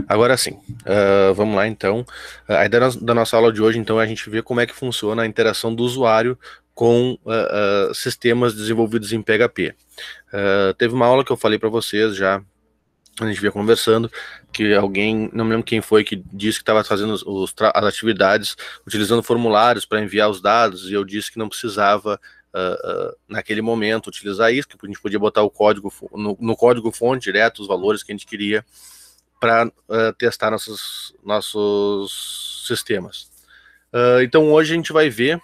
Agora sim, vamos lá então. A ideia da nossa aula de hoje, então, é a gente ver como é que funciona a interação do usuário com sistemas desenvolvidos em PHP. Teve uma aula que eu falei para vocês já, a gente vinha conversando, que alguém, não me lembro quem foi, que disse que estava fazendo as atividades utilizando formulários para enviar os dados, e eu disse que não precisava, naquele momento, utilizar isso, que a gente podia botar o código no código-fonte direto, os valores que a gente queria, para testar nossos sistemas. Então hoje a gente vai ver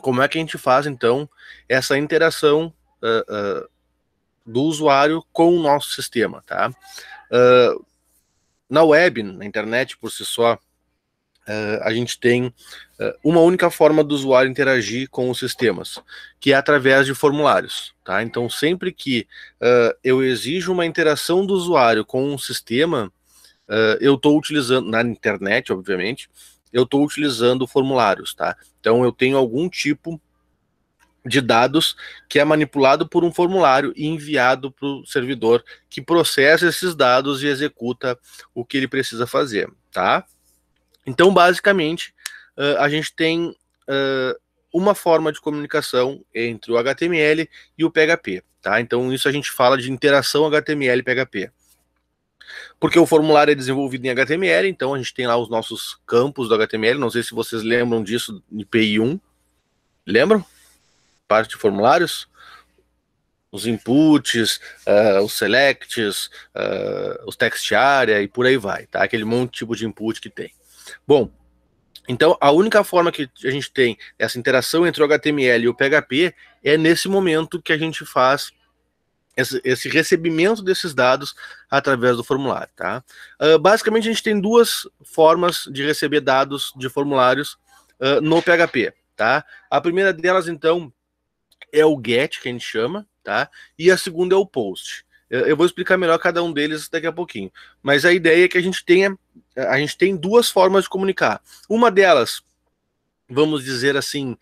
como é que a gente faz então essa interação do usuário com o nosso sistema, tá? Na web, na internet por si só, a gente tem uma única forma do usuário interagir com os sistemas, que é através de formulários, tá? Então sempre que eu exijo uma interação do usuário com um sistema, eu estou utilizando, na internet, obviamente, eu estou utilizando formulários, tá? Então eu tenho algum tipo de dados que é manipulado por um formulário e enviado para o servidor que processa esses dados e executa o que ele precisa fazer, tá? Então, basicamente, a gente tem uma forma de comunicação entre o HTML e o PHP, tá? Então, isso a gente fala de interação HTML-PHP. Porque o formulário é desenvolvido em HTML, então a gente tem lá os nossos campos do HTML. Não sei se vocês lembram disso de PI1. Lembram? Parte de formulários? Os inputs, os selects, os text area e por aí vai, tá? Aquele monte de tipo de input que tem. Bom, então a única forma que a gente tem essa interação entre o HTML e o PHP é nesse momento que a gente faz esse recebimento desses dados através do formulário, tá? Basicamente a gente tem duas formas de receber dados de formulários no PHP, tá? A primeira delas, então, é o GET, que a gente chama, tá? E a segunda é o POST. Eu vou explicar melhor cada um deles daqui a pouquinho. Mas a ideia é que a gente tem duas formas de comunicar. Uma delas, vamos dizer assim,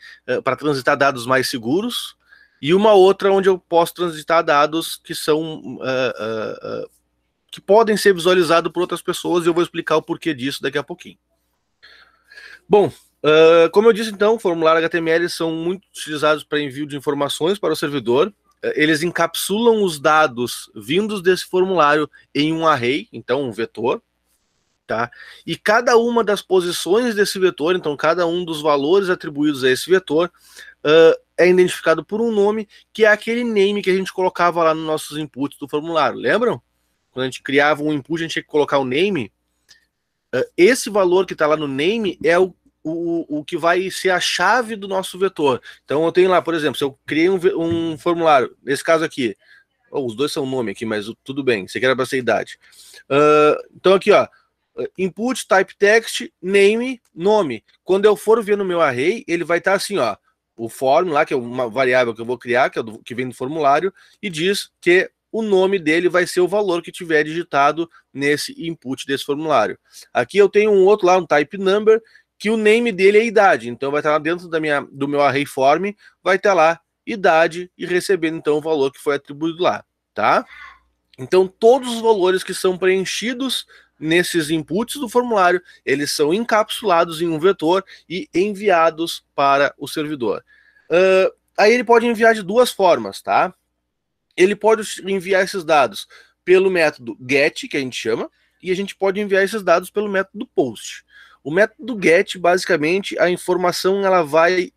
para transitar dados mais seguros, e uma outra onde eu posso transitar dados que são que podem ser visualizados por outras pessoas, e eu vou explicar o porquê disso daqui a pouquinho. Bom, como eu disse então, formulários HTML são muito utilizados para envio de informações para o servidor. Eles encapsulam os dados vindos desse formulário em um array, então um vetor, tá? E cada uma das posições desse vetor, então cada um dos valores atribuídos a esse vetor, é identificado por um nome, que é aquele name que a gente colocava lá nos nossos inputs do formulário. Lembram? Quando a gente criava um input, a gente tinha que colocar o name. Esse valor que está lá no name é o que vai ser a chave do nosso vetor. Então eu tenho lá, por exemplo, se eu criei um formulário, nesse caso aqui, os dois são nome aqui, mas tudo bem, você quer para ser idade. Então aqui, ó, input, type text, name, nome. Quando eu for ver no meu array, ele vai estar assim, ó, o form lá, que é uma variável que eu vou criar, que vem do formulário, e diz que o nome dele vai ser o valor que tiver digitado nesse input desse formulário. Aqui eu tenho um outro lá, um type number, que o name dele é idade. Então vai estar lá dentro do meu array form, vai estar lá idade e recebendo então o valor que foi atribuído lá, tá? Então todos os valores que são preenchidos nesses inputs do formulário, eles são encapsulados em um vetor e enviados para o servidor. Aí ele pode enviar de duas formas, tá? Ele pode enviar esses dados pelo método get, que a gente chama, e a gente pode enviar esses dados pelo método post. O método get, basicamente, a informação ela vai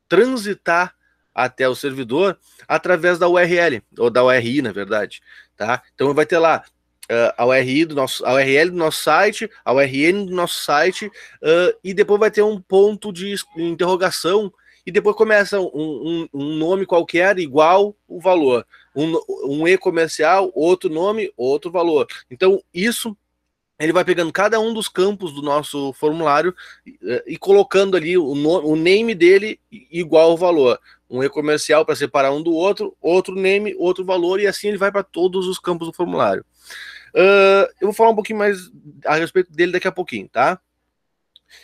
transitar até o servidor através da URL, ou da URI, na verdade, tá? Então vai ter lá a URL do nosso site, a URN do nosso site, e depois vai ter um ponto de interrogação, e depois começa um nome qualquer igual o valor. Um e-comercial, outro nome, outro valor. Então, isso ele vai pegando cada um dos campos do nosso formulário e colocando ali o name dele igual ao valor. Um e-comercial para separar um do outro, outro name, outro valor, e assim ele vai para todos os campos do formulário. Eu vou falar um pouquinho mais a respeito dele daqui a pouquinho, tá?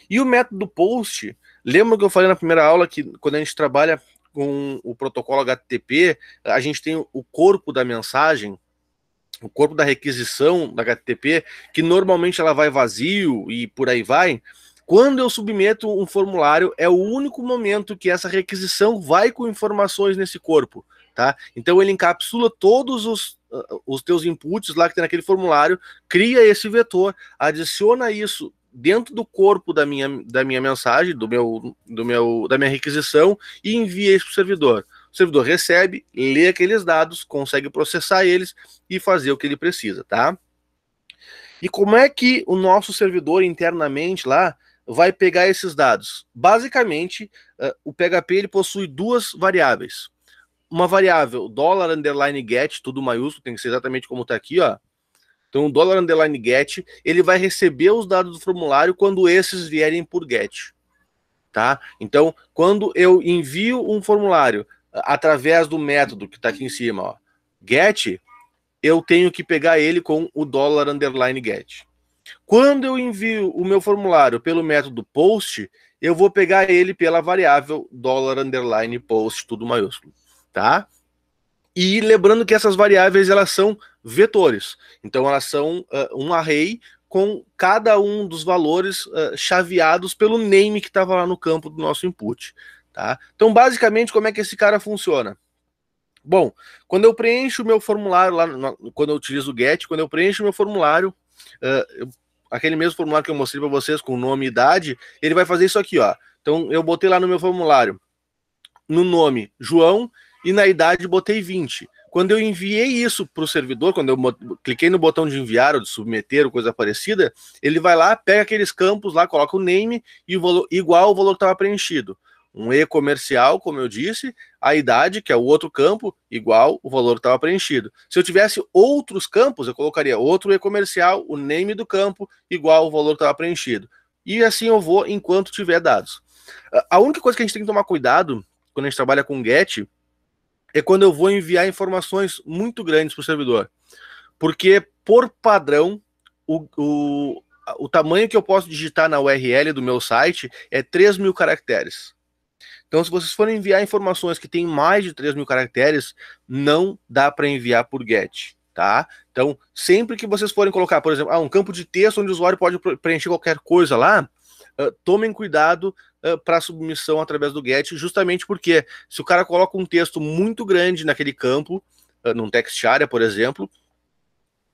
E o método post, lembra que eu falei na primeira aula que quando a gente trabalha com o protocolo HTTP, a gente tem o corpo da mensagem, o corpo da requisição da HTTP, que normalmente ela vai vazio e por aí vai. Quando eu submeto um formulário, é o único momento que essa requisição vai com informações nesse corpo, tá? Então ele encapsula todos os teus inputs lá que tem naquele formulário, cria esse vetor, adiciona isso dentro do corpo da minha mensagem, da minha requisição e envia isso para o servidor. O servidor recebe, lê aqueles dados, consegue processar eles e fazer o que ele precisa, tá? E como é que o nosso servidor internamente lá vai pegar esses dados? Basicamente, o PHP ele possui duas variáveis. Uma variável $_get, tudo maiúsculo, tem que ser exatamente como está aqui, ó. Então, o $_get, ele vai receber os dados do formulário quando esses vierem por get, tá? Então, quando eu envio um formulário através do método que está aqui em cima, ó, get, eu tenho que pegar ele com o $_get. Quando eu envio o meu formulário pelo método post, eu vou pegar ele pela variável $_post, tudo maiúsculo, tá? E lembrando que essas variáveis elas são vetores, então elas são um array com cada um dos valores chaveados pelo name que estava lá no campo do nosso input, tá? Então basicamente como é que esse cara funciona? Bom, quando eu preencho o meu formulário lá, quando eu utilizo o get, quando eu preencho o meu formulário, aquele mesmo formulário que eu mostrei para vocês com nome e idade, ele vai fazer isso aqui, ó. Então eu botei lá no meu formulário, no nome João e na idade botei 20. Quando eu enviei isso para o servidor, quando eu cliquei no botão de enviar ou de submeter ou coisa parecida, ele vai lá, pega aqueles campos lá, coloca o name e o valor igual o valor que estava preenchido. Um e-comercial, como eu disse, a idade, que é o outro campo, igual o valor que estava preenchido. Se eu tivesse outros campos, eu colocaria outro e-comercial, o name do campo, igual o valor que estava preenchido. E assim eu vou enquanto tiver dados. A única coisa que a gente tem que tomar cuidado quando a gente trabalha com GET é quando eu vou enviar informações muito grandes para o servidor. Porque, por padrão, o tamanho que eu posso digitar na URL do meu site é 3.000 caracteres. Então, se vocês forem enviar informações que têm mais de 3.000 caracteres, não dá para enviar por GET, tá? Então, sempre que vocês forem colocar, por exemplo, um campo de texto onde o usuário pode preencher qualquer coisa lá, tomem cuidado para submissão através do GET, justamente porque se o cara coloca um texto muito grande naquele campo, num text area, por exemplo,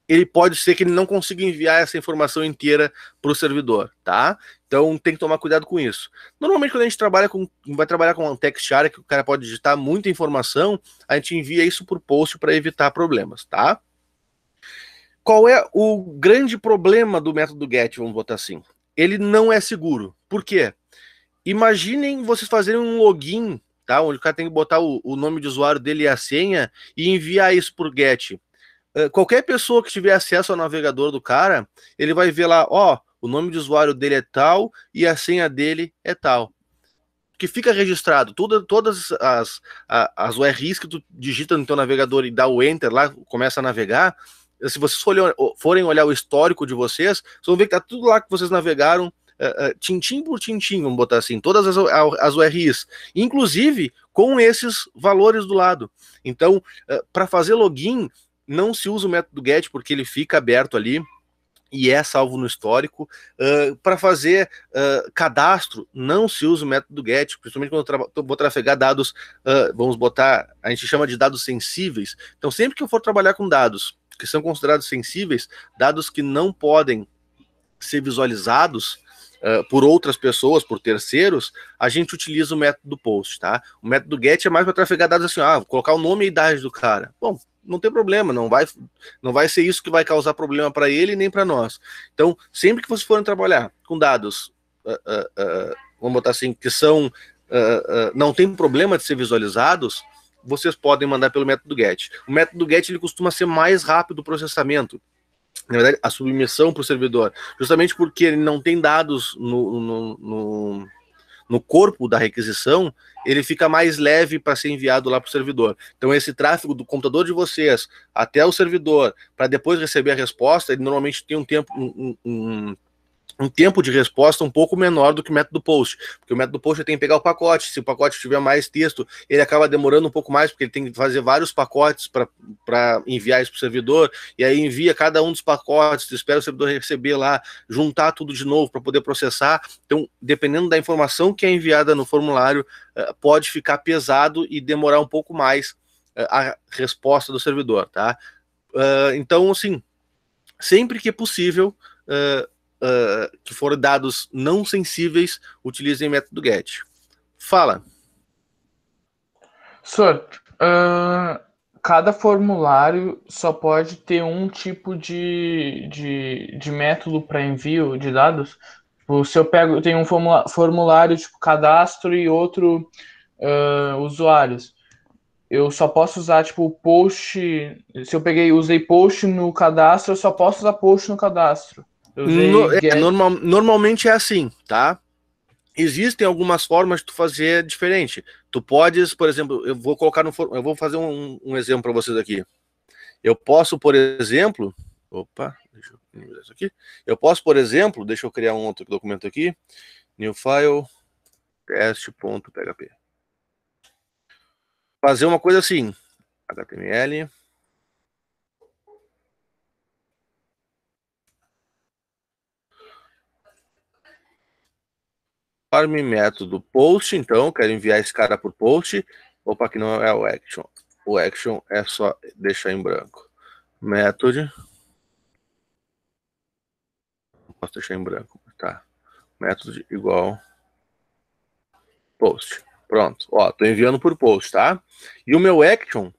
ele pode ser que ele não consiga enviar essa informação inteira para o servidor, tá? Então tem que tomar cuidado com isso. Normalmente quando a gente vai trabalhar com um text area, que o cara pode digitar muita informação, a gente envia isso por post para evitar problemas, tá? Qual é o grande problema do método GET, vamos botar assim? Ele não é seguro. Por quê? Imaginem vocês fazerem um login, tá? Onde o cara tem que botar o nome de usuário dele e a senha e enviar isso por GET. Qualquer pessoa que tiver acesso ao navegador do cara, ele vai ver lá, ó, o nome de usuário dele é tal e a senha dele é tal. Que fica registrado, todas as URIs que tu digita no teu navegador e dá o enter lá, começa a navegar, se vocês forem olhar o histórico de vocês vão ver que tá tudo lá que vocês navegaram, tintim por tintim, vamos botar assim, todas as URIs, inclusive com esses valores do lado. Então, para fazer login, não se usa o método GET porque ele fica aberto ali e é salvo no histórico. Para fazer cadastro, não se usa o método GET, principalmente quando eu vou trafegar dados, vamos botar, a gente chama de dados sensíveis. Então, sempre que eu for trabalhar com dados que são considerados sensíveis, dados que não podem ser visualizados por outras pessoas, por terceiros, a gente utiliza o método post, tá? O método get é mais para trafegar dados assim, colocar o nome e a idade do cara. Bom, não tem problema, não vai ser isso que vai causar problema para ele nem para nós. Então, sempre que vocês forem trabalhar com dados, vamos botar assim, que são não tem problema de ser visualizados, vocês podem mandar pelo método get. O método get ele costuma ser mais rápido o processamento, na verdade, a submissão para o servidor, justamente porque ele não tem dados no corpo da requisição, ele fica mais leve para ser enviado lá para o servidor. Então, esse tráfego do computador de vocês até o servidor, para depois receber a resposta, ele normalmente tem um tempo, um tempo de resposta um pouco menor do que o método post, porque o método post tem que pegar o pacote, se o pacote tiver mais texto, ele acaba demorando um pouco mais, porque ele tem que fazer vários pacotes para enviar isso para o servidor, e aí envia cada um dos pacotes, espera o servidor receber lá, juntar tudo de novo para poder processar. Então, dependendo da informação que é enviada no formulário, pode ficar pesado e demorar um pouco mais a resposta do servidor, tá? Então, assim, sempre que é possível, que forem dados não sensíveis, utilizem método GET. Fala. Sor, cada formulário só pode ter um tipo de método para envio de dados? Se eu tenho um formulário tipo cadastro e outro usuários, eu só posso usar tipo post. Se eu usei post no cadastro, eu só posso usar post no cadastro. Eu usei get. Normalmente é assim, tá? Existem algumas formas de tu fazer diferente. Tu podes, por exemplo, eu vou fazer um exemplo para vocês aqui. Eu posso, por exemplo, deixa eu minimizar isso aqui. Eu posso, por exemplo, deixa eu criar um outro documento aqui, new file teste.php. Fazer uma coisa assim, HTML, form método post, então, quero enviar esse cara por post. Opa, aqui não é o action. O action é só deixar em branco. Method. Não posso deixar em branco, tá? Método igual post. Pronto. Ó, tô enviando por post, tá? E o meu action,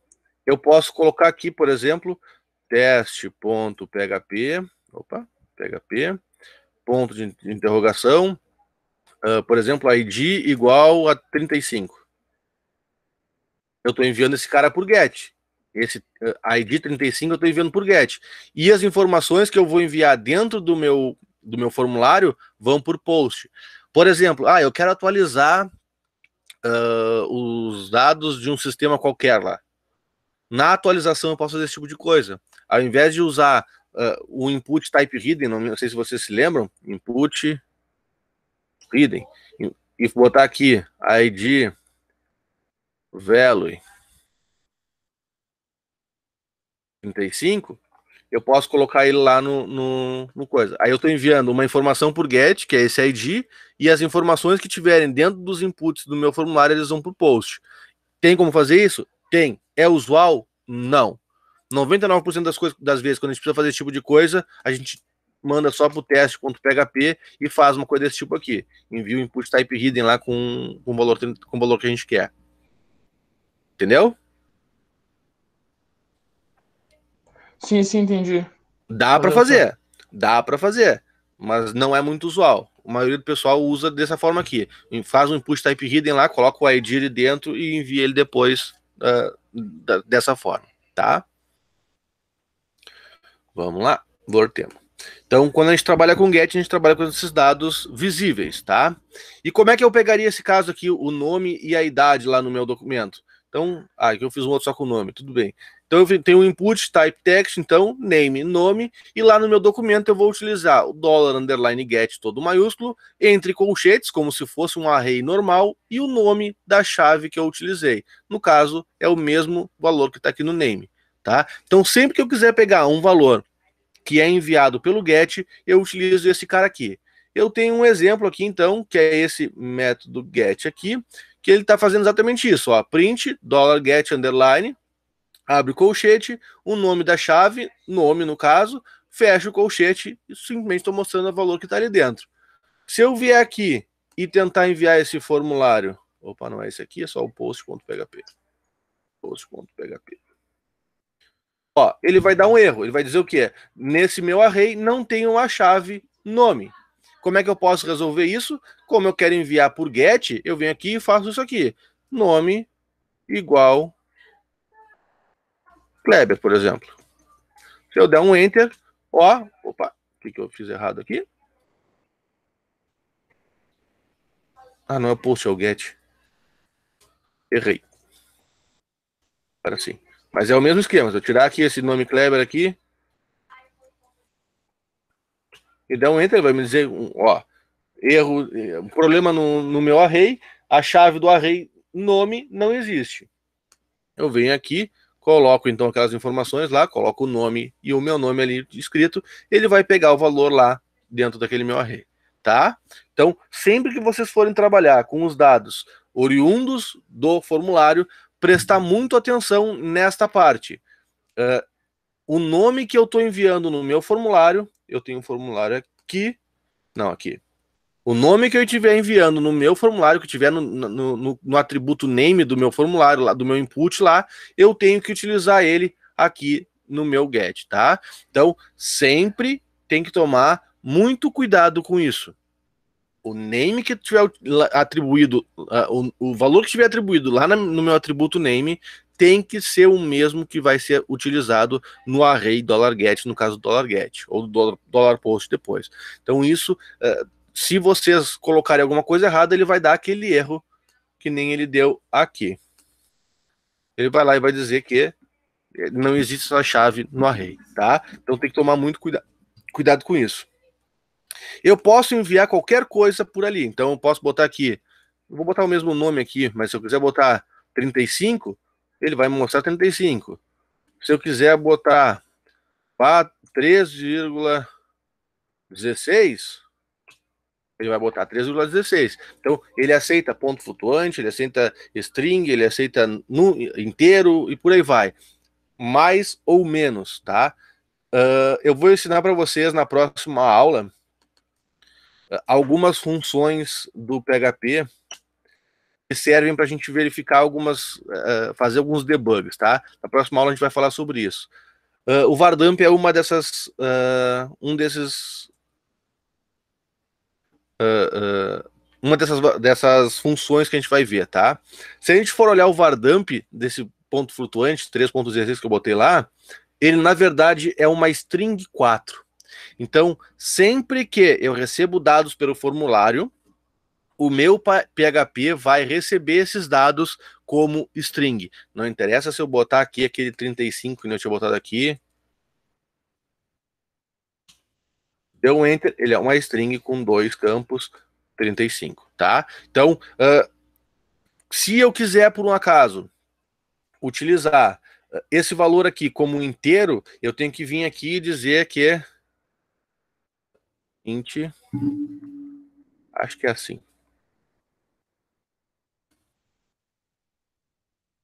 eu posso colocar aqui, por exemplo, teste.php. Opa, PHP. Ponto de interrogação. Por exemplo, ID igual a 35. Eu estou enviando esse cara por GET. Esse ID 35 eu estou enviando por GET. E as informações que eu vou enviar dentro do meu formulário vão por post. Por exemplo, eu quero atualizar os dados de um sistema qualquer lá. Na atualização eu posso fazer esse tipo de coisa. Ao invés de usar o input type hidden, não sei se vocês se lembram, input hidden, e botar aqui ID value 35, eu posso colocar ele lá no coisa. Aí eu estou enviando uma informação por GET, que é esse ID, e as informações que tiverem dentro dos inputs do meu formulário, eles vão para o post. Tem como fazer isso? Tem. É usual? Não. 99% das vezes, quando a gente precisa fazer esse tipo de coisa, a gente manda só para o teste.php e faz uma coisa desse tipo aqui. Envia o input type hidden lá com o valor que a gente quer. Entendeu? Sim, sim, entendi. Dá para Valeu, senhor. fazer, mas não é muito usual. A maioria do pessoal usa dessa forma aqui. Faz um input type hidden lá, coloca o ID ali dentro e envia ele depois dessa forma, tá? Vamos lá, voltemos. Então, quando a gente trabalha com GET, a gente trabalha com esses dados visíveis, tá? E como é que eu pegaria esse caso aqui, o nome e a idade lá no meu documento? Então, aqui eu fiz um outro só com o nome, tudo bem. Então, eu tenho um input type text, então, name, nome, e lá no meu documento eu vou utilizar o $_get todo maiúsculo, entre colchetes, como se fosse um array normal, e o nome da chave que eu utilizei. No caso, é o mesmo valor que está aqui no name, tá? Então, sempre que eu quiser pegar um valor que é enviado pelo GET, eu utilizo esse cara aqui. Eu tenho um exemplo aqui, então, que é esse método GET aqui, que ele está fazendo exatamente isso, ó, print, $get underline, abre o colchete, o nome da chave, nome no caso, fecha o colchete e simplesmente estou mostrando o valor que está ali dentro. Se eu vier aqui e tentar enviar esse formulário, opa, não é esse aqui, é só o post.php. Post.php. Ó, ele vai dar um erro, ele vai dizer o quê? Nesse meu array não tem uma chave nome. Como é que eu posso resolver isso? Como eu quero enviar por get, eu venho aqui e faço isso aqui. Nome igual Kleber, por exemplo. Se eu der um enter, ó, opa, o que eu fiz errado aqui? Não é o post, é o get. Errei. Agora sim. Mas é o mesmo esquema. Se eu tirar aqui esse nome Kleber aqui, e der um enter, ele vai me dizer, ó, erro, problema no meu array, a chave do array nome não existe. Eu venho aqui, coloco então aquelas informações lá, coloco o nome e o meu nome ali escrito, ele vai pegar o valor lá dentro daquele meu array, tá? Então, sempre que vocês forem trabalhar com os dados oriundos do formulário, prestar muito atenção nesta parte. O nome que eu estou enviando no meu formulário, eu tenho um formulário aqui, não, aqui. O nome que eu estiver enviando no meu formulário, que tiver no atributo name do meu formulário, lá, do meu input lá, eu tenho que utilizar ele aqui no meu get, tá? Então, sempre tem que tomar muito cuidado com isso. O name que tiver atribuído, o valor que tiver atribuído lá no meu atributo name, tem que ser o mesmo que vai ser utilizado no array $get, no caso do $get, ou do $post depois. Então, isso, se vocês colocarem alguma coisa errada, ele vai dar aquele erro que nem ele deu aqui. Ele vai lá e vai dizer que não existe essa chave no array, tá? Então tem que tomar muito cuidado com isso. Eu posso enviar qualquer coisa por ali, então eu posso botar aqui, eu vou botar o mesmo nome aqui, mas se eu quiser botar 35, ele vai me mostrar 35. Se eu quiser botar 3,16, ele vai botar 3,16. Então, ele aceita ponto flutuante, ele aceita string, ele aceita inteiro e por aí vai. Mais ou menos, tá? Eu vou ensinar para vocês na próxima aula algumas funções do PHP que servem para a gente verificar fazer alguns debugs, tá? Na próxima aula a gente vai falar sobre isso. O vardump é uma dessas, uma dessas funções que a gente vai ver, tá? Se a gente for olhar o vardump desse ponto flutuante, 3.16 que eu botei lá, ele na verdade é uma string 4. Então, sempre que eu recebo dados pelo formulário, o meu PHP vai receber esses dados como string. Não interessa se eu botar aqui aquele 35 que eu tinha botado aqui. Deu um enter, ele é uma string com 2 campos, 35, tá? Então, se eu quiser, por um acaso, utilizar esse valor aqui como inteiro, eu tenho que vir aqui e dizer que é int, acho que é assim.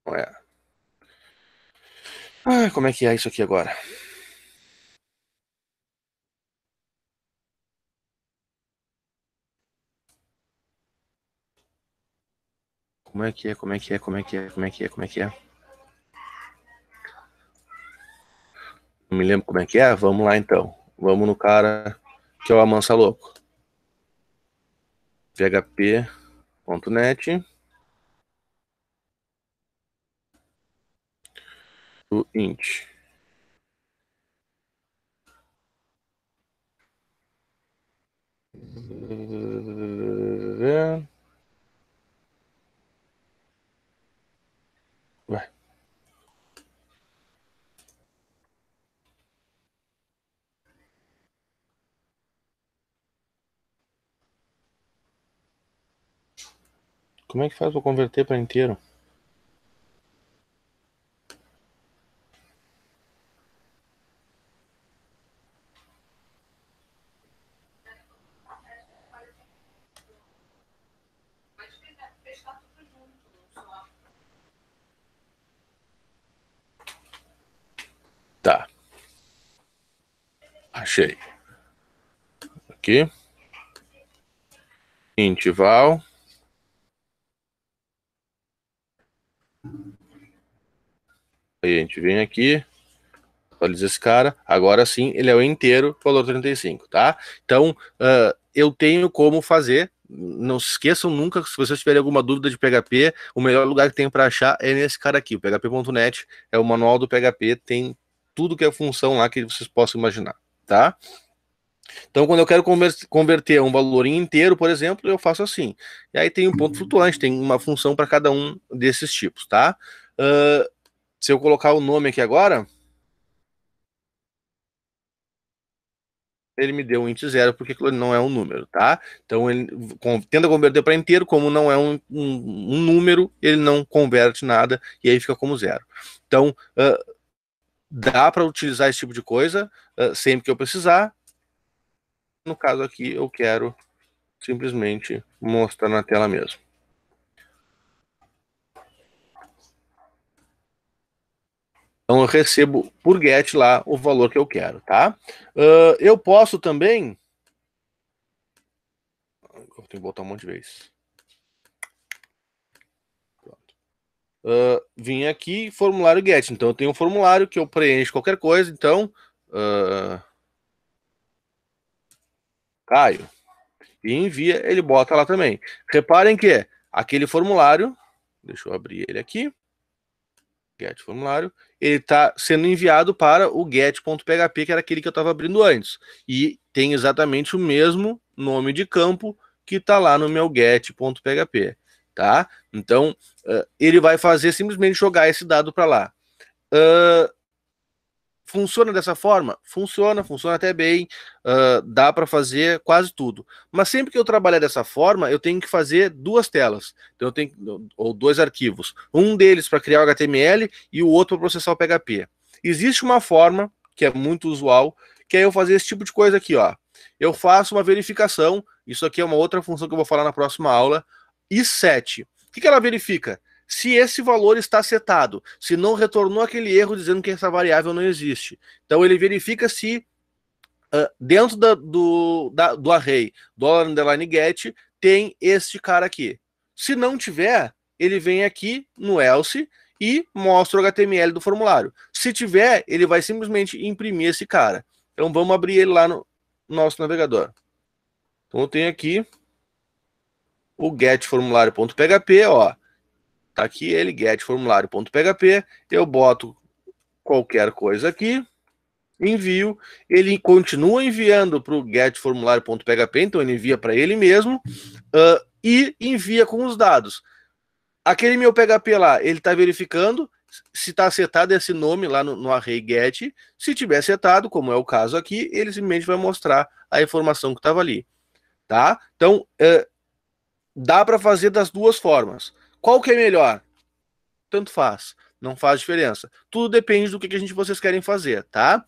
Não é? Como é que é isso aqui agora? Como é que é? Como é que é? Como é que é? Como é que é? Como é que é? Não me lembro como é que é? Vamos lá então. Vamos no cara que é o Amansa Louco. php.net o int. Vai. Como é que faz para converter para inteiro? Tá. Achei. Aqui. Int val. Aí a gente vem aqui, atualiza esse cara. Agora sim, ele é o inteiro, valor 35, tá? Então, eu tenho como fazer. Não se esqueçam nunca, se vocês tiverem alguma dúvida de PHP, o melhor lugar que tem para achar é nesse cara aqui. O php.net é o manual do PHP, tem tudo que é função lá que vocês possam imaginar, tá? Então, quando eu quero converter um valor em inteiro, por exemplo, eu faço assim. E aí tem um ponto flutuante, tem uma função para cada um desses tipos, tá? Se eu colocar o nome aqui agora, ele me deu um int 0, porque aquilo não é um número, tá? Então, ele tenta converter para inteiro, como não é um número, ele não converte nada, e aí fica como 0. Então, dá para utilizar esse tipo de coisa sempre que eu precisar. No caso aqui, eu quero simplesmente mostrar na tela mesmo. Então, eu recebo por get lá o valor que eu quero, tá? Eu posso também... Eu tenho que botar um monte de vezes. Vim aqui, formulário get. Então, eu tenho um formulário que eu preencho qualquer coisa. Então, Caio. E envia, ele bota lá também. Reparem que aquele formulário... Deixa eu abrir ele aqui. Get formulário, ele está sendo enviado para o get.php, que era aquele que eu estava abrindo antes. E tem exatamente o mesmo nome de campo que está lá no meu get.php, tá? Então, ele vai fazer simplesmente jogar esse dado para lá. Funciona dessa forma? Funciona até bem, dá para fazer quase tudo. Mas sempre que eu trabalhar dessa forma, eu tenho que fazer duas telas. Então eu tenho, ou dois arquivos. Um deles para criar o HTML e o outro para processar o PHP. Existe uma forma, que é muito usual, que é eu fazer esse tipo de coisa aqui, ó. Eu faço uma verificação, isso aqui é uma outra função que eu vou falar na próxima aula, e set. O que ela verifica? Se esse valor está setado, se não retornou aquele erro dizendo que essa variável não existe. Então ele verifica se dentro do array $_get tem este cara aqui. Se não tiver, ele vem aqui no else e mostra o HTML do formulário. Se tiver, ele vai simplesmente imprimir esse cara. Então vamos abrir ele lá no nosso navegador. Então eu tenho aqui o getFormulário.php, ó. Tá aqui ele, getFormulário.php, eu boto qualquer coisa aqui, envio, ele continua enviando para o getFormulário.php, então ele envia para ele mesmo, e envia com os dados. Aquele meu PHP lá, ele está verificando se está setado esse nome lá no array get. Se tiver setado, como é o caso aqui, ele simplesmente vai mostrar a informação que estava ali, tá? Então, dá para fazer das duas formas. Qual que é melhor? Tanto faz, não faz diferença. Tudo depende do que vocês querem fazer, tá?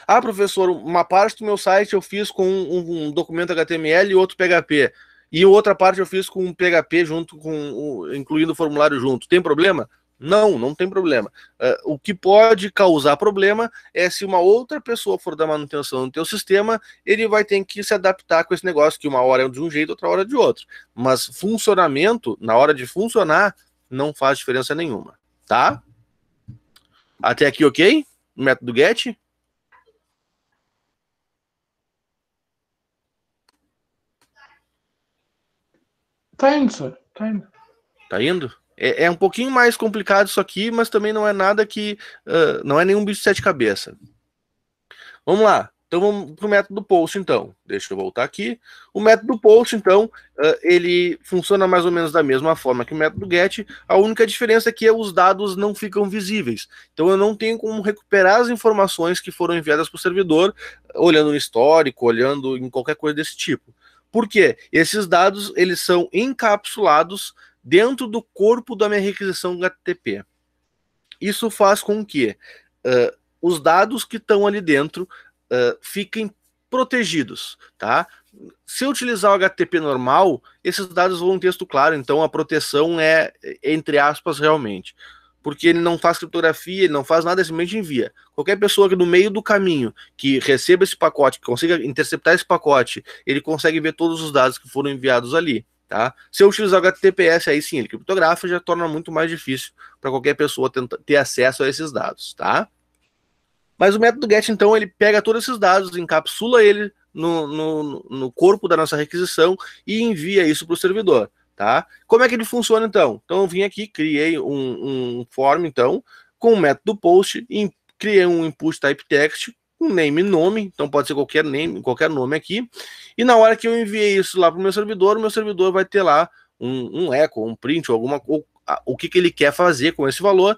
Ah, professor, uma parte do meu site eu fiz com um documento HTML e outro PHP. E outra parte eu fiz com um PHP junto com incluindo o formulário junto. Tem problema? Não, não tem problema. O que pode causar problema é se uma outra pessoa for dar manutenção no teu sistema, ele vai ter que se adaptar com esse negócio, que uma hora é de um jeito, outra hora de outro. Mas funcionamento, na hora de funcionar, não faz diferença nenhuma, tá? Até aqui, ok? Método get. Tá indo, senhor. Tá indo. Tá indo? É um pouquinho mais complicado isso aqui, mas também não é nada que... não é nenhum bicho de sete cabeças. Vamos lá. Então vamos para o método post, então. Deixa eu voltar aqui. O método post, então, ele funciona mais ou menos da mesma forma que o método get. A única diferença é que os dados não ficam visíveis. Então eu não tenho como recuperar as informações que foram enviadas para o servidor, olhando no histórico, olhando em qualquer coisa desse tipo. Por quê? Esses dados, eles são encapsulados dentro do corpo da minha requisição HTTP. Isso faz com que os dados que estão ali dentro fiquem protegidos, tá? Se eu utilizar o HTTP normal, esses dados vão em texto claro, então a proteção é, entre aspas, realmente. Porque ele não faz criptografia, ele não faz nada, simplesmente envia. Qualquer pessoa que no meio do caminho que receba esse pacote, que consiga interceptar esse pacote, ele consegue ver todos os dados que foram enviados ali, tá? Se eu utilizar o HTTPS, aí sim, ele criptografa, já torna muito mais difícil para qualquer pessoa ter acesso a esses dados, tá? Mas o método get, então, ele pega todos esses dados, encapsula ele no corpo da nossa requisição e envia isso para o servidor, tá? Como é que ele funciona, então? Então, eu vim aqui, criei um form, então, com o método post, e criei um input type text, um name e nome, então pode ser qualquer nome aqui, e na hora que eu enviei isso lá para o meu servidor vai ter lá um echo, um print, o que ele quer fazer com esse valor,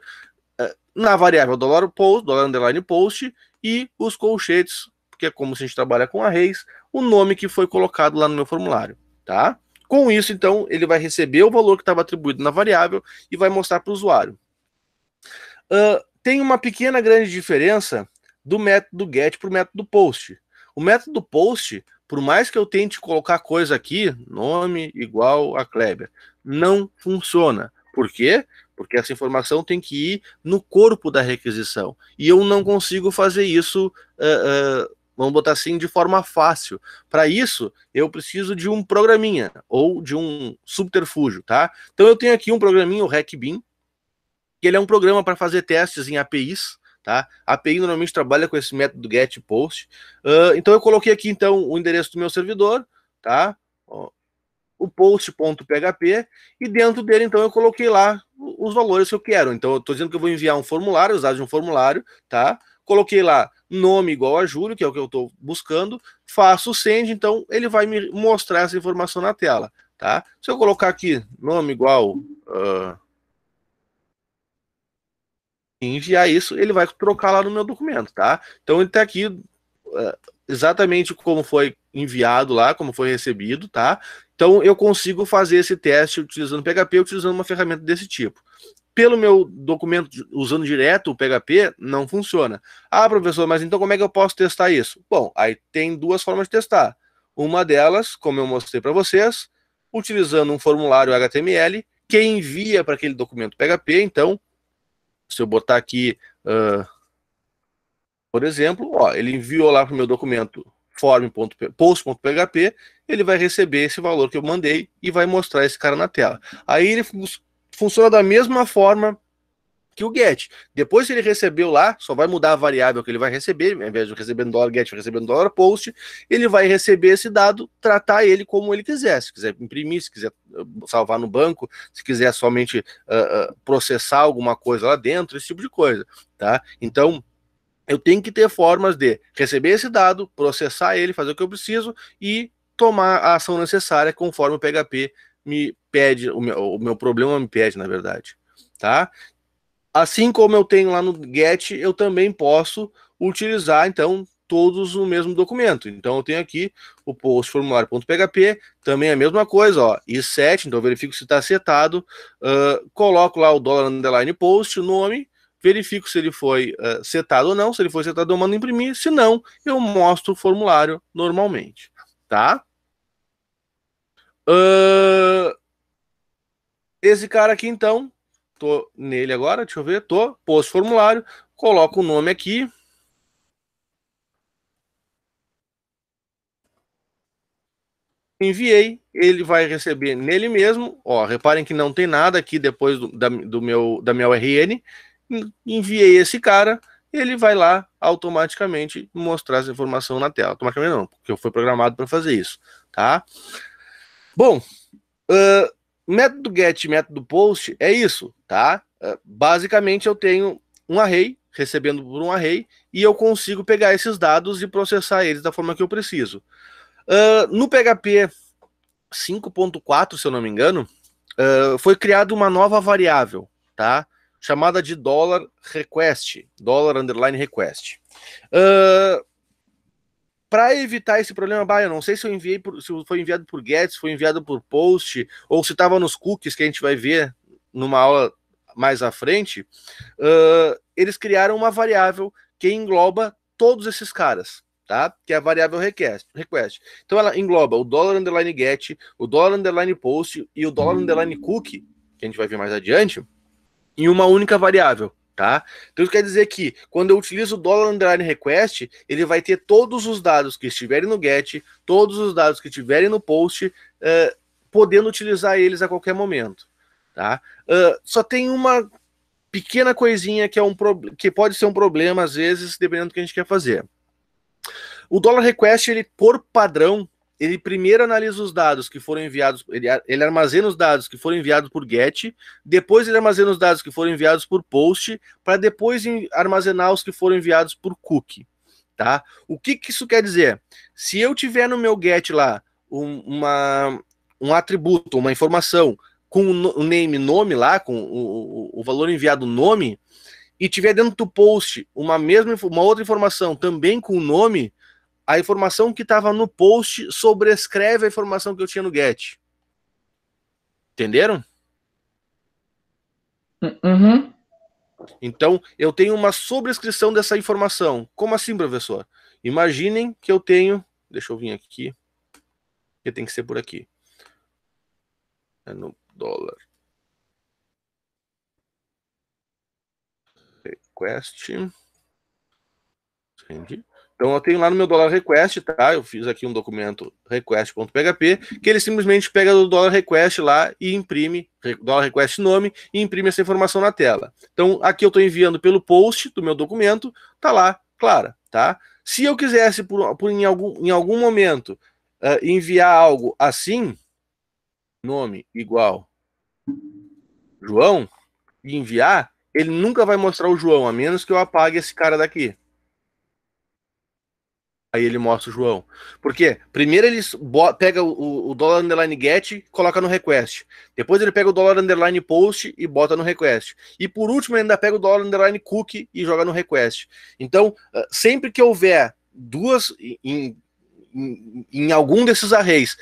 na variável $post, $_post, e os colchetes porque é como se a gente trabalha com arrays, o nome que foi colocado lá no meu formulário, tá? Com isso, então, ele vai receber o valor que estava atribuído na variável e vai mostrar para o usuário. Tem uma pequena grande diferença do método get para o método post. O método post, por mais que eu tente colocar coisa aqui, nome igual a Kleber, não funciona. Por quê? Porque essa informação tem que ir no corpo da requisição. E eu não consigo fazer isso, vamos botar assim, de forma fácil. Para isso, eu preciso de um programinha, ou de um subterfúgio, tá? Então eu tenho aqui um programinha, o RecBean, que ele é um programa para fazer testes em APIs, tá? A API normalmente trabalha com esse método get e post. Então eu coloquei aqui então o endereço do meu servidor, tá? O post.php, e dentro dele então eu coloquei lá os valores que eu quero. Então eu estou dizendo que eu vou enviar um formulário, os dados de um formulário, tá? Coloquei lá nome igual a Júlio, que é o que eu estou buscando, faço o send, então ele vai me mostrar essa informação na tela, tá? Se eu colocar aqui nome igual enviar isso, ele vai trocar lá no meu documento, tá? Então ele está aqui exatamente como foi enviado lá, como foi recebido, tá? Então eu consigo fazer esse teste utilizando PHP, utilizando uma ferramenta desse tipo. Pelo meu documento, usando direto o PHP, não funciona. Ah, professor, mas então como é que eu posso testar isso? Bom, aí tem duas formas de testar. Uma delas, como eu mostrei para vocês, utilizando um formulário HTML que envia para aquele documento PHP. Então, se eu botar aqui, por exemplo, ó, ele enviou lá para o meu documento form.post.php, ele vai receber esse valor que eu mandei e vai mostrar esse cara na tela. Aí ele funciona da mesma forma que o get. Depois que ele recebeu lá, só vai mudar a variável que ele vai receber, ao invés de receber no $get, vai receber no $post, ele vai receber esse dado, tratar ele como ele quiser. Se quiser imprimir, se quiser salvar no banco, se quiser somente processar alguma coisa lá dentro, esse tipo de coisa, tá? Então, eu tenho que ter formas de receber esse dado, processar ele, fazer o que eu preciso e tomar a ação necessária conforme o PHP me pede, o meu problema me pede, na verdade, tá? Assim como eu tenho lá no get, eu também posso utilizar, então, todos no mesmo documento. Então, eu tenho aqui o post formulário.php, também a mesma coisa, ó, e set, então eu verifico se está setado, coloco lá o $_post, o nome, verifico se ele foi setado ou não. Se ele foi setado, eu mando imprimir. Se não, eu mostro o formulário normalmente, tá? Esse cara aqui, então, tô nele agora, deixa eu ver, posto formulário, coloco o nome aqui. Enviei, ele vai receber nele mesmo, ó, reparem que não tem nada aqui depois da minha URN, enviei esse cara, ele vai lá automaticamente mostrar essa informação na tela. Automaticamente não, porque eu fui programado para fazer isso, tá? Bom, método get, método post é isso, tá? Basicamente eu tenho um array, recebendo por um array, e eu consigo pegar esses dados e processar eles da forma que eu preciso. No PHP 5.4, se eu não me engano, foi criada uma nova variável, tá? Chamada de $request, $_request. Para evitar esse problema, eu não sei se se foi enviado por get, se foi enviado por post, ou se estava nos cookies, que a gente vai ver numa aula mais à frente, eles criaram uma variável que engloba todos esses caras, tá? Que é a variável request. Então ela engloba o $_get, o $_post e o $_cookie, que a gente vai ver mais adiante, em uma única variável, tá? Então isso quer dizer que quando eu utilizo o $_request, ele vai ter todos os dados que estiverem no get, todos os dados que estiverem no post, podendo utilizar eles a qualquer momento, tá? Só tem uma pequena coisinha que pode ser um problema às vezes, dependendo do que a gente quer fazer. O $request, ele por padrão, ele primeiro analisa os dados que foram enviados, ele armazena os dados que foram enviados por get, depois ele armazena os dados que foram enviados por post, para depois armazenar os que foram enviados por cookie, tá? O que isso quer dizer? Se eu tiver no meu get lá um atributo, uma informação com o nome lá, com o valor enviado nome, e tiver dentro do post uma outra informação também com o nome, a informação que estava no post sobrescreve a informação que eu tinha no get. Entenderam? Uhum. Então, eu tenho uma sobrescrição dessa informação. Como assim, professor? Imaginem que eu tenho... Deixa eu vir aqui. Que tem que ser por aqui. É no dólar. Request. Entendi. Então eu tenho lá no meu dólar request, tá? Eu fiz aqui um documento request.php, que ele simplesmente pega do dólar request lá e imprime, dólar request nome, e imprime essa informação na tela. Então aqui eu estou enviando pelo post do meu documento, tá lá, clara, tá? Se eu quisesse em algum momento enviar algo assim, nome igual João, e enviar, ele nunca vai mostrar o João, a menos que eu apague esse cara daqui. Aí ele mostra o João. Por quê? Primeiro ele pega o dólar underline get, coloca no request. Depois ele pega o dólar underline post e bota no request. E por último ele ainda pega o dólar underline cookie e joga no request. Então, sempre que houver duas, em algum desses arrays,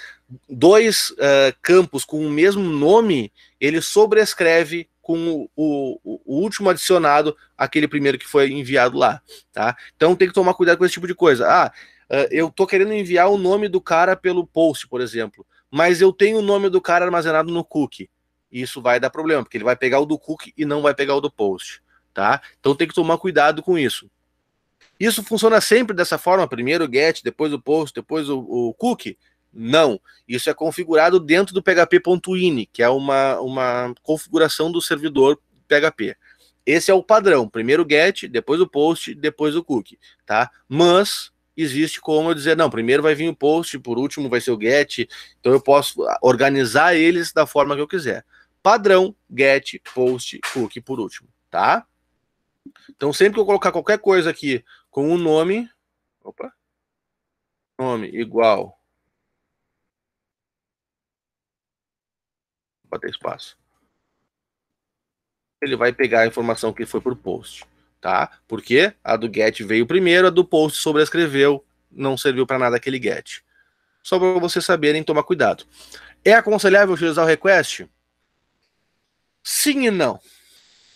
dois campos com o mesmo nome, ele sobrescreve com o último adicionado, aquele primeiro que foi enviado lá, tá? Então tem que tomar cuidado com esse tipo de coisa. Eu tô querendo enviar o nome do cara pelo post, por exemplo, mas eu tenho o nome do cara armazenado no cookie. Isso vai dar problema, porque ele vai pegar o do cookie e não vai pegar o do post, tá? Então tem que tomar cuidado com isso. Isso funciona sempre dessa forma, primeiro o get, depois o post, depois o cookie? Não, isso é configurado dentro do php.ini, que é uma configuração do servidor PHP. Esse é o padrão, primeiro o get, depois o post, depois o cookie, tá? Mas existe como eu dizer, não, primeiro vai vir o post, por último vai ser o get, então eu posso organizar eles da forma que eu quiser. Padrão, get, post, cookie por último, tá? Então sempre que eu colocar qualquer coisa aqui com um nome, nome igual, bater espaço, ele vai pegar a informação que foi por post, tá? Porque a do get veio primeiro, a do post sobrescreveu, não serviu para nada aquele get. Só para vocês saberem, tomar cuidado. É aconselhável utilizar o request? Sim e não.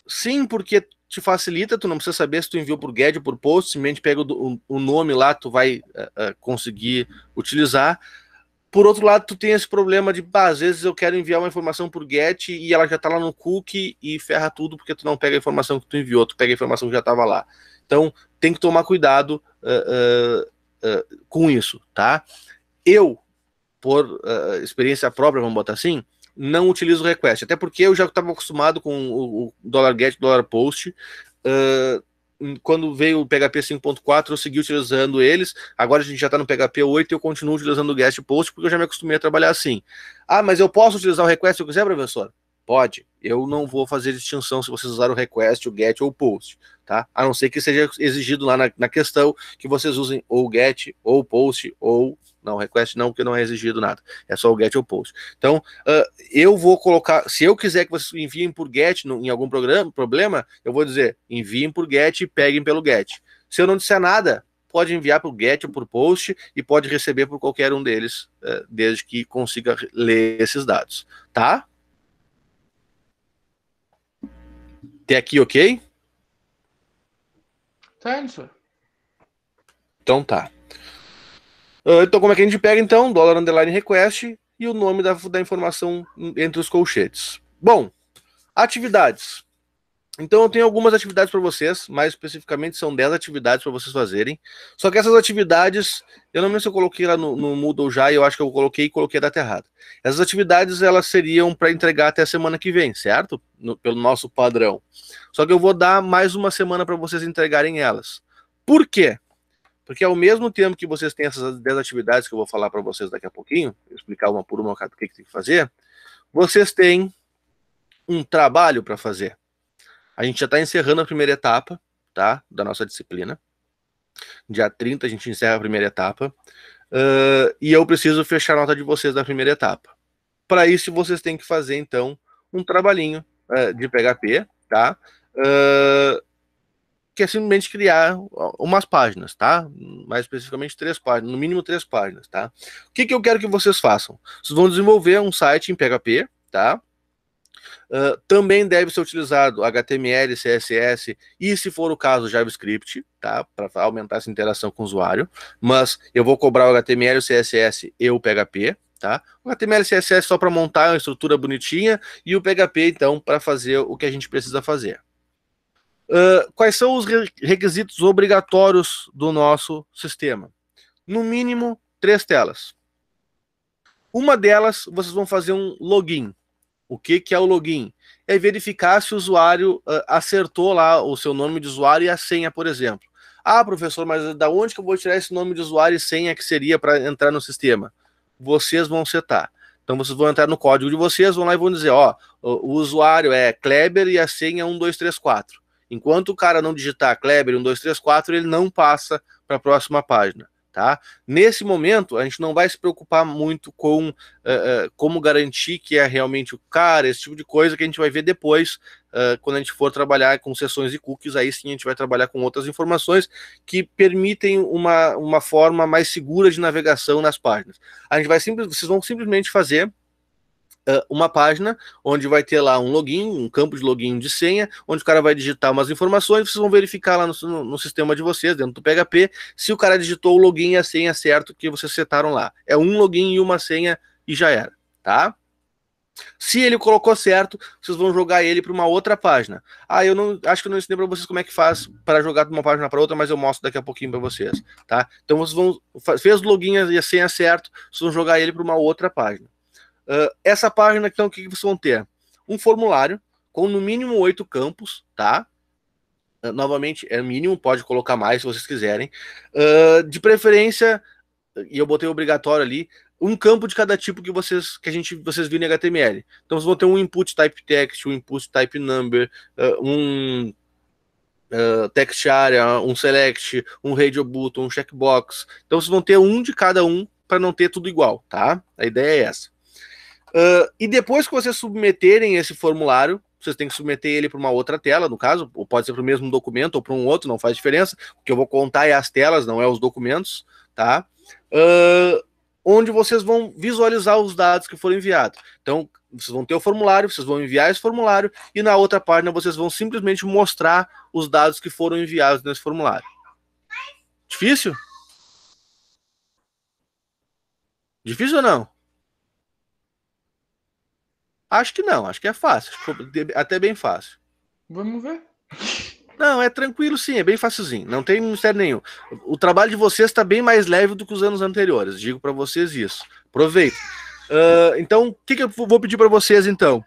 Sim, porque te facilita, tu não precisa saber se tu enviou por get ou por post, simplesmente pega o nome lá, tu vai conseguir utilizar. Por outro lado, tu tem esse problema de, às vezes eu quero enviar uma informação por get e ela já tá lá no cookie e ferra tudo porque tu não pega a informação que tu enviou, tu pega a informação que já tava lá. Então, tem que tomar cuidado com isso, tá? Eu, por experiência própria, vamos botar assim, não utilizo request, até porque eu já estava acostumado com o $get, $post, quando veio o PHP 5.4 eu segui utilizando eles, agora a gente já está no PHP 8 e eu continuo utilizando o get post porque eu já me acostumei a trabalhar assim. Mas eu posso utilizar o request se eu quiser, professor? Pode, eu não vou fazer distinção se vocês usaram o request, o get ou o post, tá? A não ser que seja exigido lá na questão que vocês usem ou o get, ou o post, ou... Não, request não, porque não é exigido nada. É só o get ou post. Então, eu vou colocar... Se eu quiser que vocês enviem por get em algum problema, eu vou dizer, enviem por get e peguem pelo get. Se eu não disser nada, pode enviar por get ou por post e pode receber por qualquer um deles, desde que consiga ler esses dados. Tá? Até aqui, ok? Certo. Então tá. Então, como é que a gente pega, então? Dollar underline request e o nome da informação entre os colchetes. Bom, atividades. Então, eu tenho algumas atividades para vocês, mais especificamente são 10 atividades para vocês fazerem. Só que essas atividades, eu não lembro se eu coloquei lá no Moodle já, e eu acho que eu coloquei a data errada. Essas atividades, elas seriam para entregar até a semana que vem, certo? Pelo nosso padrão. Só que eu vou dar mais uma semana para vocês entregarem elas. Por quê? Porque ao mesmo tempo que vocês têm essas 10 atividades que eu vou falar para vocês daqui a pouquinho, explicar uma por uma o que tem que fazer, vocês têm um trabalho para fazer. A gente já está encerrando a primeira etapa, tá, da nossa disciplina. Dia 30 a gente encerra a primeira etapa. E eu preciso fechar a nota de vocês da primeira etapa. Para isso, vocês têm que fazer, então, um trabalhinho de PHP, tá? Que é simplesmente criar umas páginas, tá? mais especificamente 3 páginas, no mínimo 3 páginas, tá? O que eu quero que vocês façam? Vocês vão desenvolver um site em PHP, tá? Também deve ser utilizado HTML, CSS e, se for o caso, JavaScript, tá? Para aumentar essa interação com o usuário. Mas eu vou cobrar o HTML, o CSS e o PHP, tá? O HTML e CSS só para montar uma estrutura bonitinha e o PHP, então, para fazer o que a gente precisa fazer. Quais são os requisitos obrigatórios do nosso sistema? No mínimo, 3 telas. Uma delas, vocês vão fazer um login. O que é o login? É verificar se o usuário acertou lá o seu nome de usuário e a senha, por exemplo. Ah, professor, mas da onde que eu vou tirar esse nome de usuário e senha que seria para entrar no sistema? Vocês vão setar. Então vocês vão entrar no código de vocês, vão lá e vão dizer, ó, o usuário é Kleber e a senha é 1234. Enquanto o cara não digitar Kleber 1234, ele não passa para a próxima página. Tá? Nesse momento, a gente não vai se preocupar muito com como garantir que é realmente o cara, esse tipo de coisa que a gente vai ver depois, quando a gente for trabalhar com sessões e cookies, aí sim a gente vai trabalhar com outras informações que permitem uma forma mais segura de navegação nas páginas. A gente vai vocês vão simplesmente fazer uma página onde vai ter lá um login, um campo de login de senha, onde o cara vai digitar umas informações, vocês vão verificar lá no sistema de vocês, dentro do PHP, se o cara digitou o login e a senha certo que vocês setaram lá. É um login e uma senha e já era, tá? Se ele colocou certo, vocês vão jogar ele para uma outra página. Ah, eu não acho que eu não ensinei para vocês como é que faz para jogar de uma página para outra, mas eu mostro daqui a pouquinho para vocês, tá? Então vocês vão fez o login e a senha certo, vocês vão jogar ele para uma outra página. Essa página, então, o que vocês vão ter? Um formulário com no mínimo 8 campos, tá? Novamente, é mínimo, pode colocar mais se vocês quiserem. De preferência, e eu botei obrigatório ali, um campo de cada tipo que vocês viram em HTML. Então, vocês vão ter um input type text, um input type number, um text area, um select, um radio button, um checkbox. Então, vocês vão ter um de cada um para não ter tudo igual, tá? A ideia é essa. E depois que vocês submeterem esse formulário, vocês têm que submeter ele para uma outra tela, no caso, ou pode ser para o mesmo documento ou para um outro, não faz diferença. O que eu vou contar é as telas, não é os documentos, tá? Onde vocês vão visualizar os dados que foram enviados. Então, vocês vão ter o formulário, vocês vão enviar esse formulário, e na outra página vocês vão simplesmente mostrar os dados que foram enviados nesse formulário. Difícil? Difícil ou não? Acho que não, acho que é fácil, até bem fácil. Vamos ver. Não, é tranquilo sim, é bem facilzinho, não tem mistério nenhum. O trabalho de vocês está bem mais leve do que os anos anteriores, digo para vocês isso. Aproveita. Então, o que eu vou pedir para vocês então?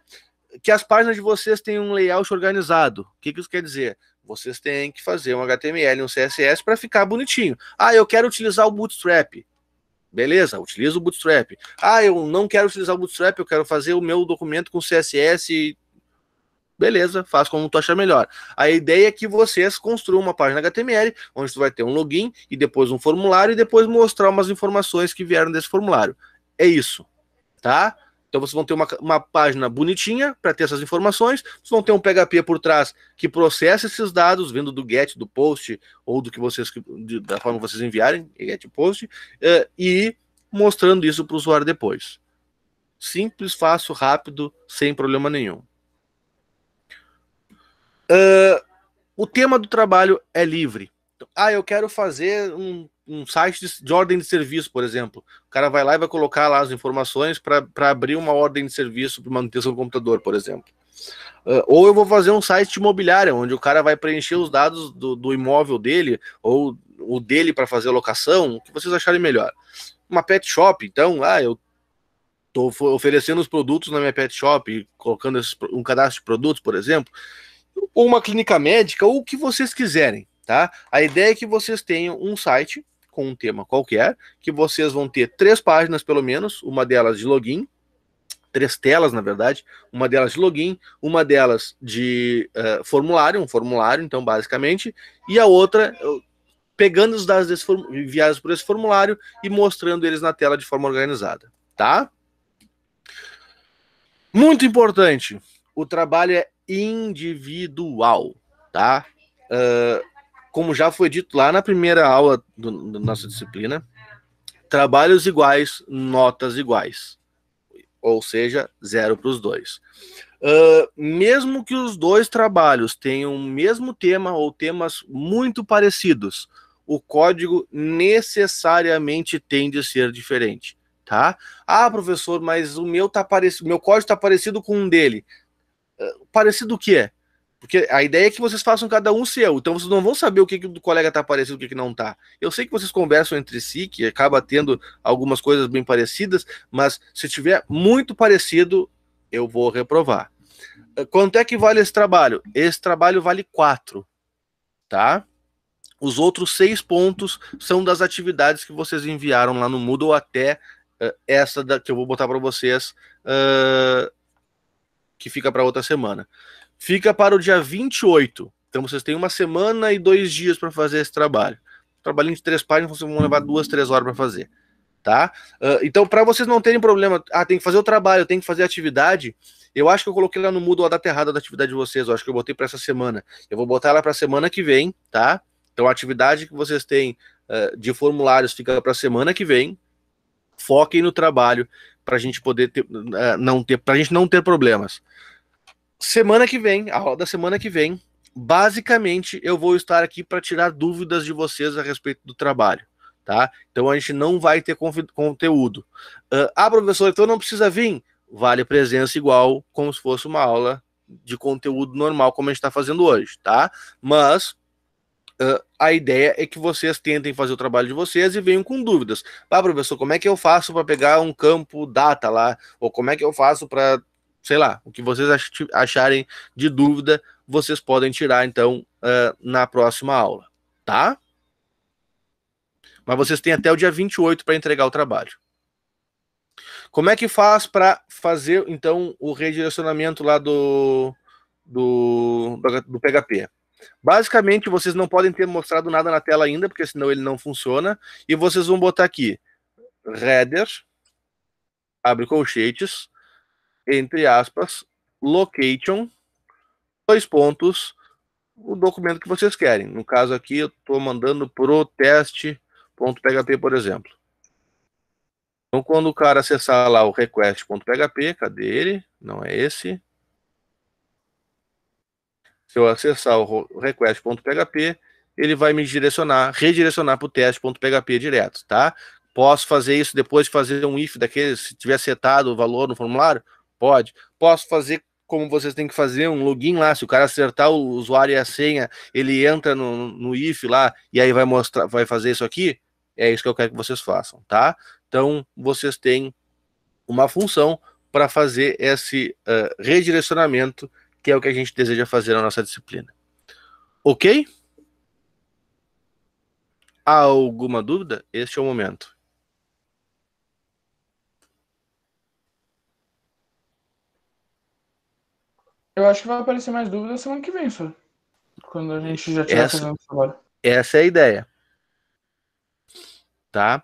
Que as páginas de vocês tenham um layout organizado. O que isso quer dizer? Vocês têm que fazer um HTML e um CSS para ficar bonitinho. Ah, eu quero utilizar o Bootstrap. Beleza, utiliza o Bootstrap. Ah, eu não quero utilizar o Bootstrap, eu quero fazer o meu documento com CSS. Beleza, faz como tu achar melhor. A ideia é que vocês construam uma página HTML, onde tu vai ter um login e depois um formulário e depois mostrar umas informações que vieram desse formulário. É isso, tá? Então vocês vão ter uma página bonitinha para ter essas informações, vocês vão ter um PHP por trás que processa esses dados, vindo do get, do post, ou do que vocês, da forma que vocês enviarem, get post, e mostrando isso para o usuário depois. Simples, fácil, rápido, sem problema nenhum. O tema do trabalho é livre. Ah, eu quero fazer um site de ordem de serviço, por exemplo. O cara vai lá e vai colocar lá as informações para abrir uma ordem de serviço para manutenção do computador, por exemplo. Ou eu vou fazer um site imobiliário, onde o cara vai preencher os dados do imóvel dele, ou o dele para fazer a locação, o que vocês acharem melhor. Uma pet shop, então, eu estou oferecendo os produtos na minha pet shop, colocando um cadastro de produtos, por exemplo, ou uma clínica médica, ou o que vocês quiserem, tá? A ideia é que vocês tenham um site com um tema qualquer, que vocês vão ter 3 páginas, pelo menos, uma delas de login, 3 telas, na verdade, uma delas de login, uma delas de formulário, um formulário, então, basicamente, e a outra pegando os dados enviados por esse formulário e mostrando eles na tela de forma organizada, tá? Muito importante, o trabalho é individual, tá? como já foi dito lá na primeira aula da nossa disciplina, trabalhos iguais, notas iguais. Ou seja, 0 para os dois. Mesmo que os dois trabalhos tenham o mesmo tema ou temas muito parecidos, o código necessariamente tende a ser diferente, tá? Ah, professor, mas o meu meu código está parecido com um dele. Parecido o quê? Porque a ideia é que vocês façam cada um seu, então vocês não vão saber o que do colega está parecido e o que não está. Eu sei que vocês conversam entre si, que acaba tendo algumas coisas bem parecidas, mas se tiver muito parecido, eu vou reprovar. Quanto é que vale esse trabalho? Esse trabalho vale 4, tá? Os outros 6 pontos são das atividades que vocês enviaram lá no Moodle até essa que eu vou botar para vocês, que fica para outra semana. Fica para o dia 28. Então vocês têm 1 semana e 2 dias para fazer esse trabalho. Trabalhinho de 3 páginas, vocês vão levar 2, 3 horas para fazer. Tá? Então, para vocês não terem problema, tem que fazer o trabalho, tem que fazer a atividade. Eu acho que eu coloquei lá no Moodle a data errada da atividade de vocês. Eu acho que eu botei para essa semana. Eu vou botar ela para a semana que vem, tá? Então, a atividade que vocês têm de formulários fica para a semana que vem. Foquem no trabalho para a gente poder para a gente não ter problemas. Semana que vem, a aula da semana que vem, basicamente eu vou estar aqui para tirar dúvidas de vocês a respeito do trabalho, tá? Então a gente não vai ter conteúdo. Professor, então não precisa vir? Vale presença igual, como se fosse uma aula de conteúdo normal, como a gente está fazendo hoje, tá? Mas a ideia é que vocês tentem fazer o trabalho de vocês e venham com dúvidas. Professor, como é que eu faço para pegar um campo data lá? Ou como é que eu faço para, sei lá, o que vocês acharem de dúvida, vocês podem tirar, então, na próxima aula, tá? Mas vocês têm até o dia 28 para entregar o trabalho. Como é que faz para fazer, então, o redirecionamento lá do PHP? Basicamente, vocês não podem ter mostrado nada na tela ainda, porque senão ele não funciona. E vocês vão botar aqui, header, abre colchetes, entre aspas, location, 2 pontos, o documento que vocês querem. No caso aqui, eu estou mandando pro teste.php, por exemplo. Então, quando o cara acessar lá o request.php, cadê ele? Não é esse. Se eu acessar o request.php, ele vai me redirecionar para o teste.php direto, tá? Posso fazer isso depois de fazer um if daquele, se tiver setado o valor no formulário? Pode. Posso fazer como vocês têm que fazer, um login lá, se o cara acertar o usuário e a senha, ele entra no if lá e aí vai fazer isso aqui? É isso que eu quero que vocês façam, tá? Então, vocês têm uma função para fazer esse redirecionamento, que é o que a gente deseja fazer na nossa disciplina. Ok? Há alguma dúvida? Este é o momento. Eu acho que vai aparecer mais dúvidas semana que vem, só. Quando a gente já estiver fazendo o trabalho. Essa é a ideia. Tá?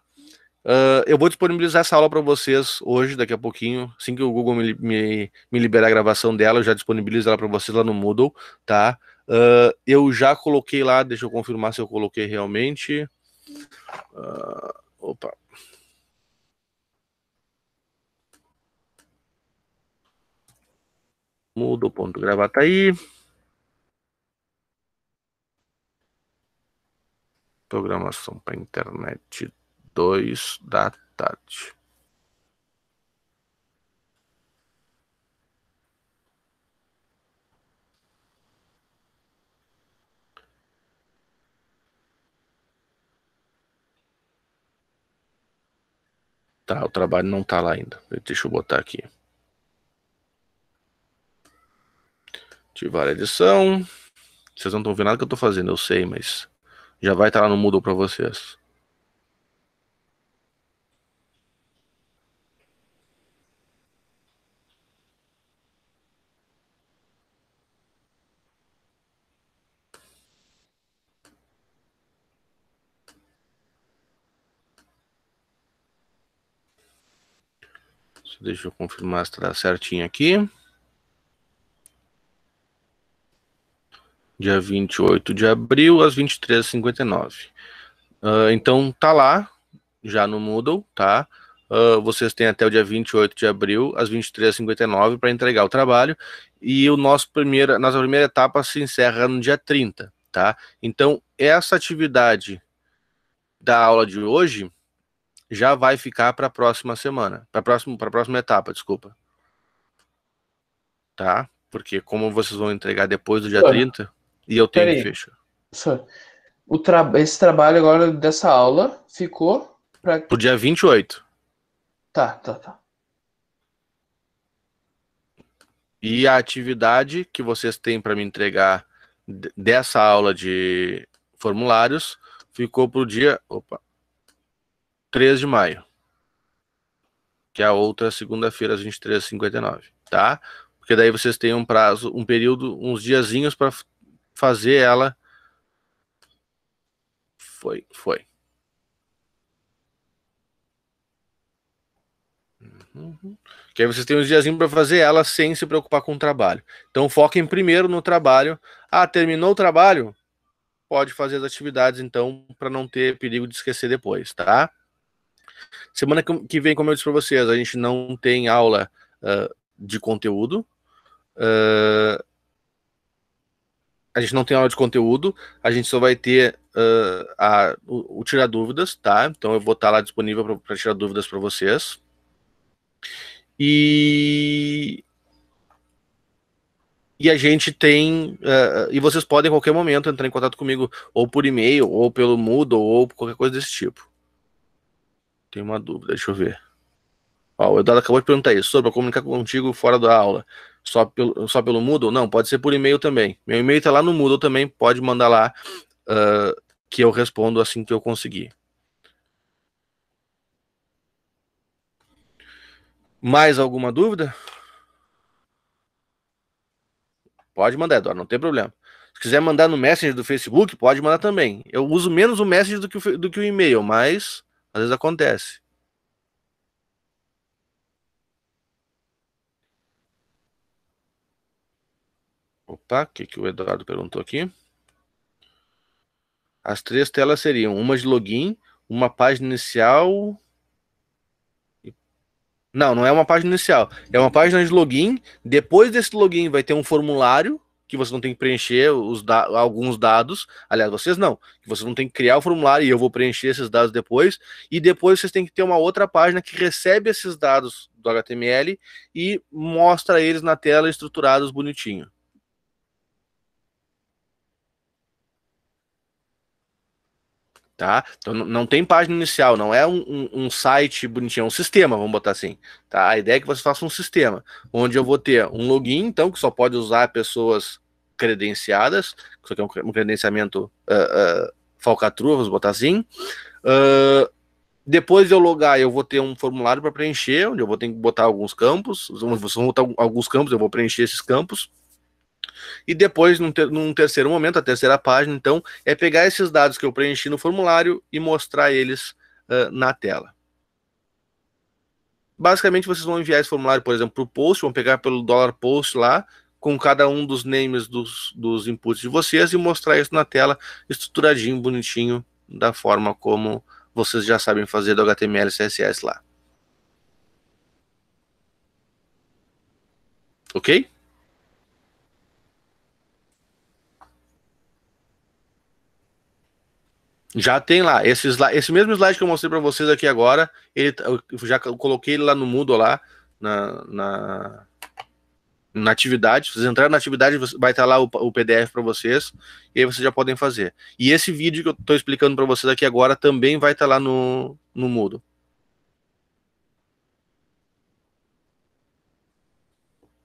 Eu vou disponibilizar essa aula para vocês hoje, daqui a pouquinho. Assim que o Google me liberar a gravação dela, eu já disponibilizo ela para vocês lá no Moodle, tá? Eu já coloquei lá, deixa eu confirmar se eu coloquei realmente. Opa. Moodle.gravataí. Programação para internet 2 da tarde. Tá, o trabalho não tá lá ainda. Deixa eu botar aqui. Ativar a edição. Vocês não estão vendo nada que eu tô fazendo, eu sei, mas já vai estar lá no Moodle para vocês. Deixa eu confirmar se tá certinho aqui. Dia 28 de abril, às 23h59. Então, tá lá, já no Moodle, tá? Vocês têm até o dia 28 de abril, às 23h59, para entregar o trabalho. E nossa primeira etapa se encerra no dia 30, tá? Então, essa atividade da aula de hoje já vai ficar para a próxima semana, para a próxima etapa, desculpa. Tá? Porque como vocês vão entregar depois do dia 30, e eu tenho que fechar. Esse trabalho agora dessa aula ficou para pro dia 28. Tá. E a atividade que vocês têm para me entregar dessa aula de formulários ficou pro dia 3 de maio. Que é a outra segunda-feira, às 23h59, tá? Porque daí vocês têm um prazo, um período, uns diazinhos para fazer ela. Foi. Que aí vocês têm uns diazinhos para fazer ela sem se preocupar com o trabalho. Então foquem primeiro no trabalho. Terminou o trabalho? Pode fazer as atividades, então, para não ter perigo de esquecer depois, tá? Semana que vem, como eu disse para vocês, a gente não tem aula de conteúdo. A gente não tem aula de conteúdo, a gente só vai ter o tirar dúvidas, tá? Então eu vou estar lá disponível para tirar dúvidas para vocês. E a gente tem... e vocês podem, a qualquer momento, entrar em contato comigo, ou por e-mail, ou pelo Moodle, ou qualquer coisa desse tipo. Tem uma dúvida, deixa eu ver. O Eduardo acabou de perguntar isso, sobre comunicar contigo fora da aula. Só pelo Moodle? Não, pode ser por e-mail também. Meu e-mail tá lá no Moodle também, pode mandar lá, que eu respondo assim que eu conseguir. Mais alguma dúvida? Pode mandar, Eduardo, não tem problema. Se quiser mandar no Messenger do Facebook, pode mandar também. Eu uso menos o Messenger do que o e-mail, mas às vezes acontece. Opa, o que o Eduardo perguntou aqui? As 3 telas seriam uma de login, uma página inicial... Não é uma página inicial. É uma página de login. Depois desse login vai ter um formulário que você não tem que preencher alguns dados. Aliás, vocês não. Vocês não tem que criar o formulário e eu vou preencher esses dados depois. E depois vocês têm que ter uma outra página que recebe esses dados do HTML e mostra eles na tela estruturados bonitinho. Tá? Então não tem página inicial, não é um site bonitinho, é um sistema, vamos botar assim. Tá? A ideia é que você faça um sistema, onde eu vou ter um login, então, que só pode usar pessoas credenciadas, isso aqui é um credenciamento falcatrua, vamos botar assim. Depois de eu logar, eu vou ter um formulário para preencher, onde eu vou ter que botar alguns campos, eu vou preencher esses campos. E depois, num terceiro momento, a terceira página, então, é pegar esses dados que eu preenchi no formulário e mostrar eles na tela. Basicamente, vocês vão enviar esse formulário, por exemplo, para o post, vão pegar pelo $post lá, com cada um dos names dos inputs de vocês e mostrar isso na tela, estruturadinho, bonitinho, da forma como vocês já sabem fazer do HTML e CSS lá. Ok? Já tem lá, esse mesmo slide que eu mostrei para vocês aqui agora, eu já coloquei ele lá no Moodle lá, na atividade. Se vocês entrarem na atividade, vai estar lá o PDF para vocês, e aí vocês já podem fazer. E esse vídeo que eu estou explicando para vocês aqui agora também vai estar lá no Moodle.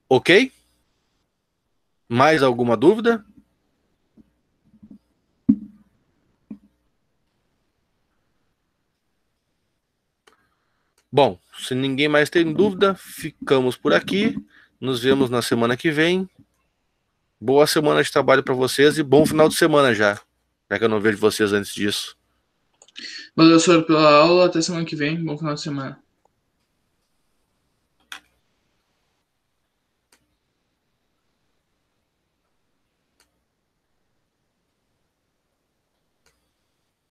Ok? Mais alguma dúvida? Bom, se ninguém mais tem dúvida, ficamos por aqui. Nos vemos na semana que vem. Boa semana de trabalho para vocês e bom final de semana já que eu não vejo vocês antes disso. Valeu, senhor, pela aula. Até semana que vem. Bom final de semana.